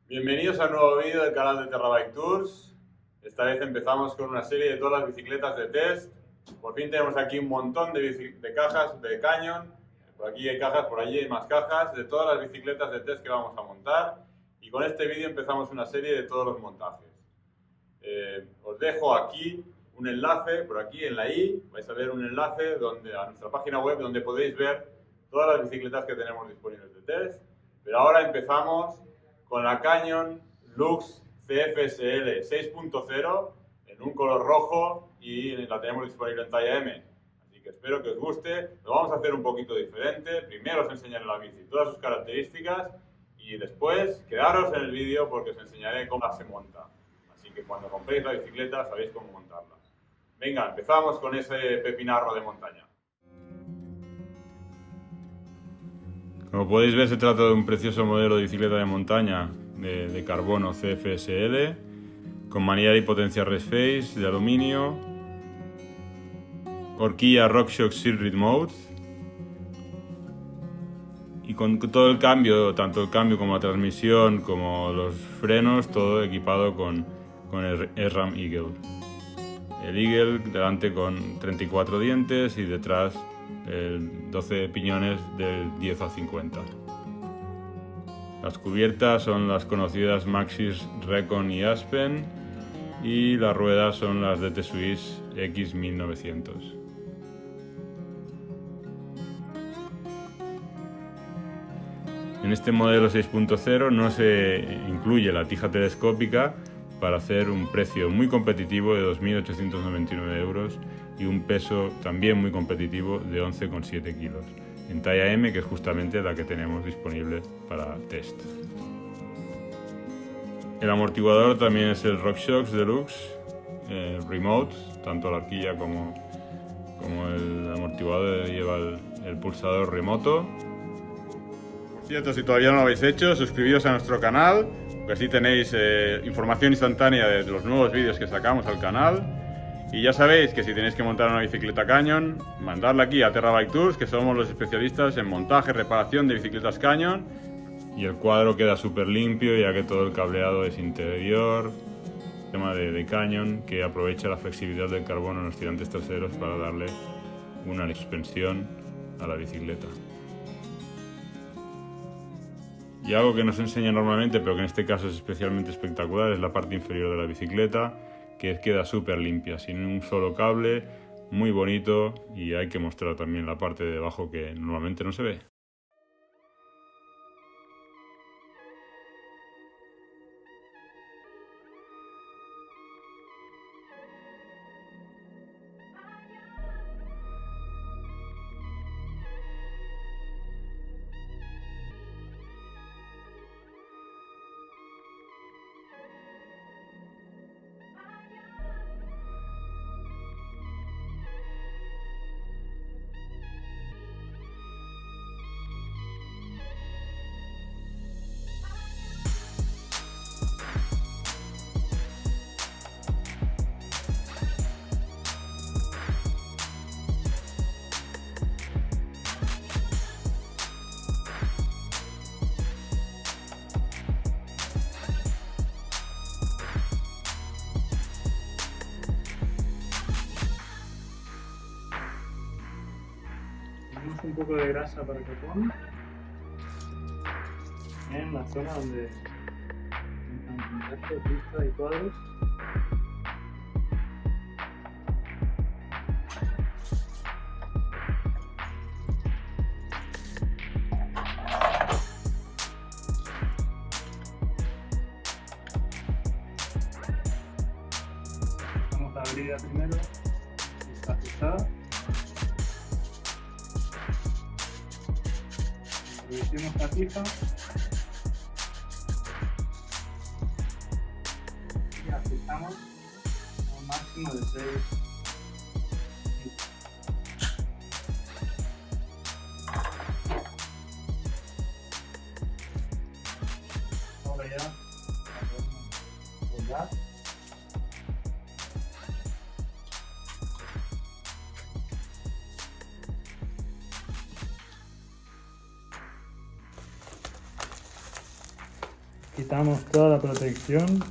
Bienvenidos a un nuevo vídeo del canal de Terrabike Tours. Esta vez empezamos con una serie de todas las bicicletas de test. Por fin tenemos aquí un montón de cajas de Canyon. Por aquí hay cajas, por allí hay más cajas de todas las bicicletas de test que vamos a montar. Y con este vídeo empezamos una serie de todos los montajes. Os dejo aquí un enlace, por aquí en la i, vais a ver un enlace a nuestra página web donde podéis ver todas las bicicletas que tenemos disponibles de test. Pero ahora empezamos con la Canyon Lux CFSL 6.0 en un color rojo y la tenemos disponible en talla M. Así que espero que os guste. Lo vamos a hacer un poquito diferente. Primero os enseñaré la bici, todas sus características, y después quedaros en el vídeo porque os enseñaré cómo se monta. Así que cuando compréis la bicicleta sabéis cómo montarla. Venga, empezamos con ese pepinarro de montaña. Como podéis ver, se trata de un precioso modelo de bicicleta de montaña de carbono CFSL con manillar y potencia Raceface de aluminio, horquilla RockShox Silhouette Mode y con todo el cambio, tanto el cambio como la transmisión como los frenos, todo equipado con el SRAM Eagle. El Eagle delante con 34 dientes y detrás 12 piñones del 10 a 50. Las cubiertas son las conocidas Maxxis Recon y Aspen y las ruedas son las DT Swiss X1900. En este modelo 6.0 no se incluye la tija telescópica para hacer un precio muy competitivo de 2.899 euros y un peso también muy competitivo de 11,7 kilos, en talla M, que es justamente la que tenemos disponible para test. El amortiguador también es el RockShox Deluxe Remote, tanto la horquilla como el amortiguador lleva el pulsador remoto. Por cierto, si todavía no lo habéis hecho, suscribíos a nuestro canal, que así tenéis información instantánea de los nuevos vídeos que sacamos al canal. Y ya sabéis que si tenéis que montar una bicicleta Canyon, mandadla aquí a Terrabike Tours, que somos los especialistas en montaje y reparación de bicicletas Canyon. Y el cuadro queda súper limpio, ya que todo el cableado es interior. Tema de Canyon, que aprovecha la flexibilidad del carbono en los tirantes traseros para darle una suspensión a la bicicleta. Y algo que no se enseña normalmente, pero que en este caso es especialmente espectacular, es la parte inferior de la bicicleta, que queda súper limpia, sin un solo cable, muy bonito, y hay que mostrar también la parte de abajo que normalmente no se ve. Un poco de grasa para que ponga en la zona donde contacto, pista y cuadros. Vamos a abrir primero, si está ajustada. Introducimos la tija y ajustamos a un máximo de 6. Ahora ya la podemos soldar. Quitamos toda la protección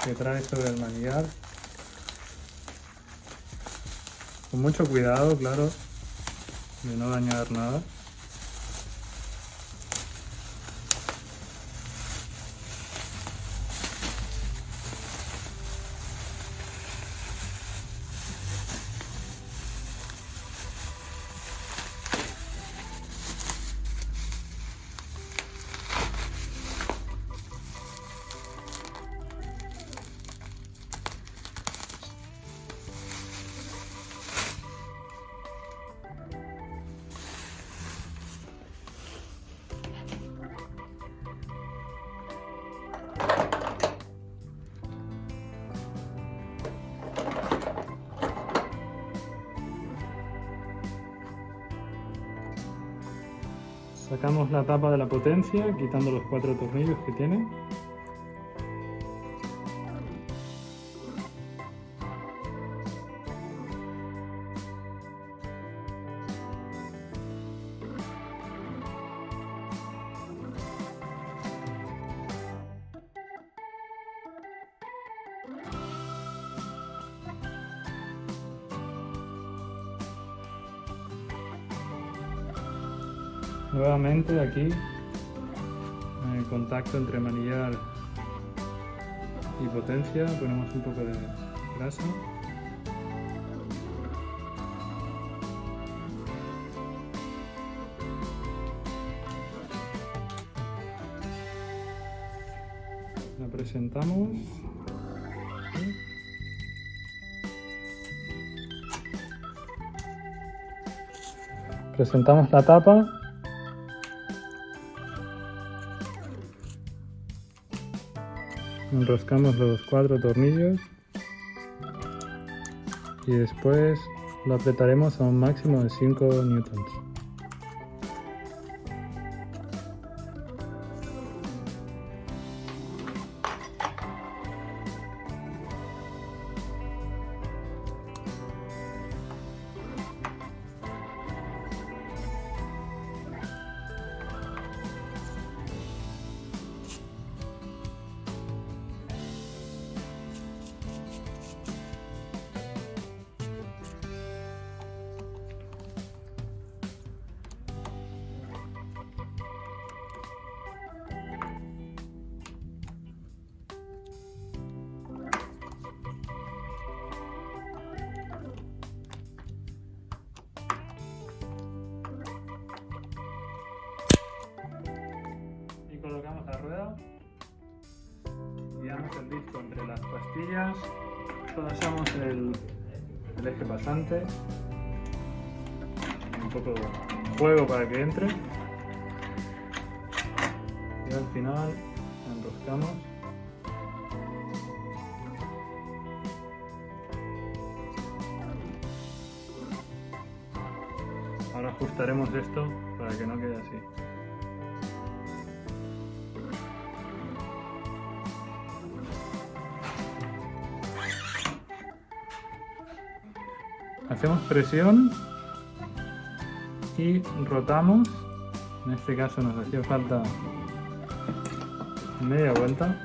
que trae sobre el manillar. Con mucho cuidado, claro, de no dañar nada. Sacamos la tapa de la potencia, quitando los 4 tornillos que tiene. Nuevamente aquí, en el contacto entre manillar y potencia, ponemos un poco de grasa. La presentamos. Presentamos la tapa. Enroscamos los 4 tornillos y después lo apretaremos a un máximo de 5 newtons. Colocamos la rueda, guiamos el disco entre las pastillas, pasamos el eje pasante, un poco de fuego para que entre y al final enroscamos. Ahora ajustaremos esto para que no quede así. Hacemos presión y rotamos. En este caso nos hacía falta media vuelta.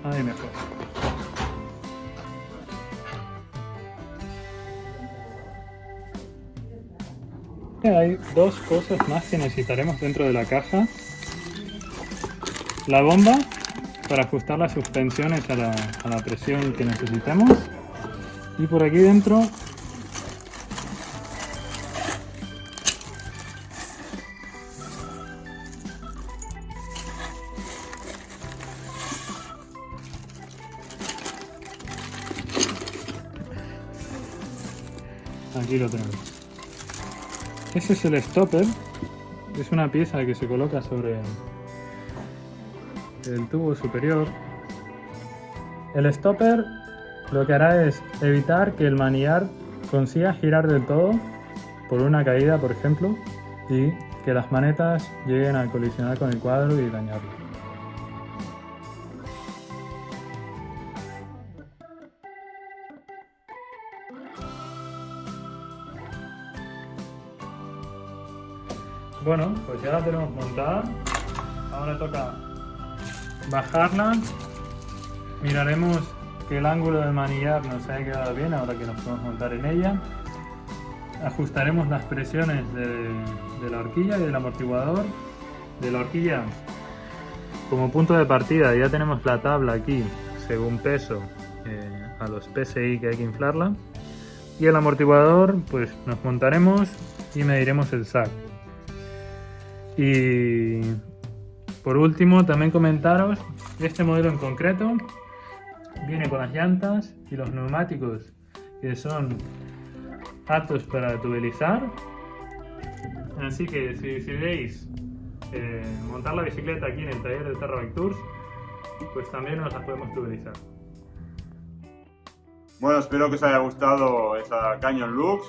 Ahí mejor. Hay 2 cosas más que necesitaremos dentro de la caja. La bomba para ajustar las suspensiones a la presión que necesitamos. Y por aquí dentro aquí lo tenemos. Ese es el stopper, es una pieza que se coloca sobre el tubo superior. El stopper lo que hará es evitar que el manillar consiga girar del todo por una caída, por ejemplo, y que las manetas lleguen a colisionar con el cuadro y dañarlo. Bueno, pues ya la tenemos montada. Ahora toca bajarla. Miraremos que el ángulo del manillar nos haya quedado bien ahora que nos podemos montar en ella. Ajustaremos las presiones de la horquilla y del amortiguador. De la horquilla, como punto de partida, ya tenemos la tabla aquí según peso a los PSI que hay que inflarla. Y el amortiguador, pues nos montaremos y mediremos el SAC. Y por último, también comentaros, este modelo en concreto viene con las llantas y los neumáticos que son aptos para tubelizar. Así que si decidéis montar la bicicleta aquí en el taller de Terra Tours, pues también nos las podemos tubelizar. Bueno, espero que os haya gustado esa Canyon Lux,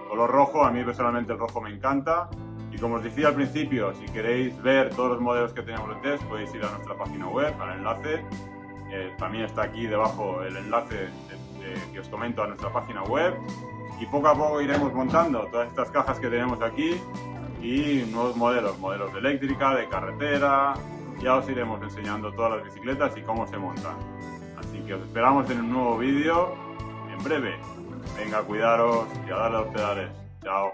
color rojo. A mí personalmente el rojo me encanta. Y como os decía al principio, si queréis ver todos los modelos que tenemos de test, podéis ir a nuestra página web, al enlace. También está aquí debajo el enlace que os comento a nuestra página web. Y poco a poco iremos montando todas estas cajas que tenemos aquí y nuevos modelos de eléctrica, de carretera. Ya os iremos enseñando todas las bicicletas y cómo se montan. Así que os esperamos en un nuevo vídeo en breve. Venga, cuidaros y a darle a los pedales. Chao.